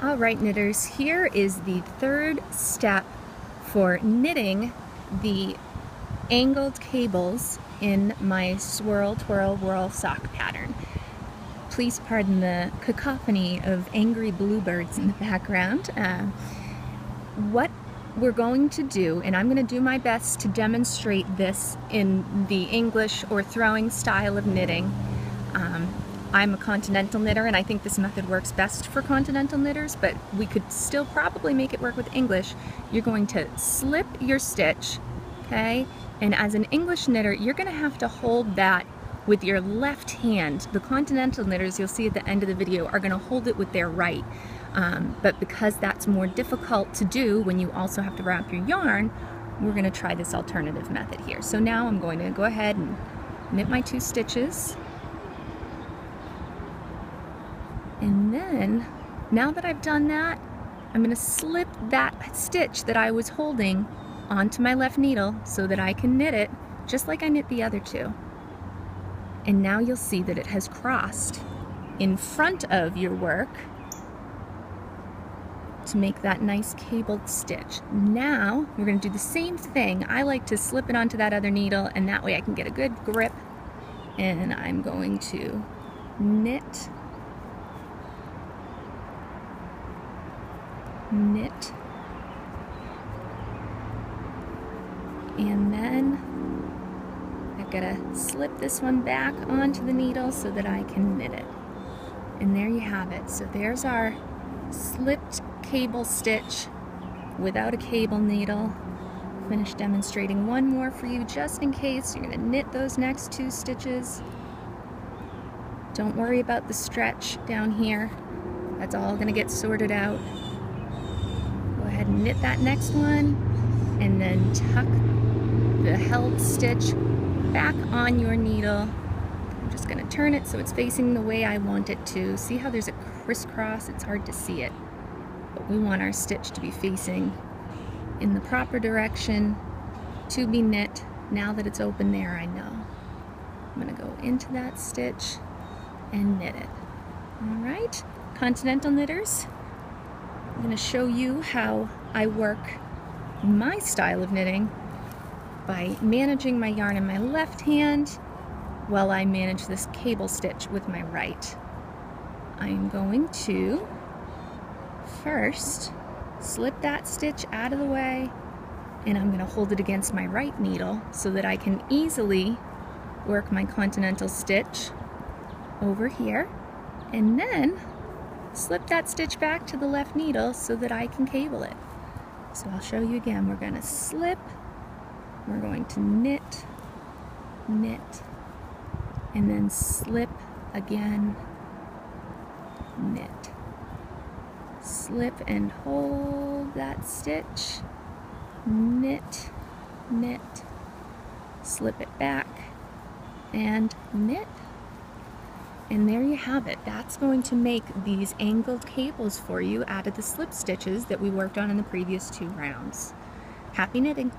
All right, knitters, here is the third step for knitting the angled cables in my swirl, twirl, whirl sock pattern. Please pardon the cacophony of angry bluebirds in the background. What we're going to do, and I'm going to do my best to demonstrate this in the English or throwing style of knitting. I'm a Continental knitter, and I think this method works best for Continental knitters, but we could still probably make it work with English. You're going to slip your stitch, okay? And as an English knitter, you're going to have to hold that with your left hand. The Continental knitters, you'll see at the end of the video, are going to hold it with their right. But because that's more difficult to do when you also have to wrap your yarn, we're going to try this alternative method here. So now I'm going to go ahead and knit my 2 stitches. And then, now that I've done that, I'm going to slip that stitch that I was holding onto my left needle so that I can knit it just like I knit the other 2. And now you'll see that it has crossed in front of your work to make that nice cabled stitch. Now we're going to do the same thing. I like to slip it onto that other needle, and that way I can get a good grip. And I'm going to knit, knit, and then I've got to slip this one back onto the needle so that I can knit it. And there you have it. So there's our slipped cable stitch without a cable needle. Finish demonstrating one more for you just in case. You're going to knit those next 2 stitches. Don't worry about the stretch down here. That's all going to get sorted out. Go ahead and knit that next one, and then tuck the held stitch back on your needle. I'm just going to turn it so it's facing the way I want it to. See how there's a crisscross? It's hard to see it, but we want our stitch to be facing in the proper direction to be knit. Now that it's open there, I know. I'm going to go into that stitch and knit it. All right, Continental knitters, I'm going to show you how I work my style of knitting by managing my yarn in my left hand while I manage this cable stitch with my right. I'm going to first slip that stitch out of the way, and I'm going to hold it against my right needle so that I can easily work my Continental stitch over here, and then slip that stitch back to the left needle so that I can cable it. So I'll show you again. We're going to slip, we're going to knit, knit, and then slip again, knit. Slip and hold that stitch, knit, knit, slip it back, and knit. And there you have it. That's going to make these angled cables for you out of the slip stitches that we worked on in the previous 2 rounds. Happy knitting!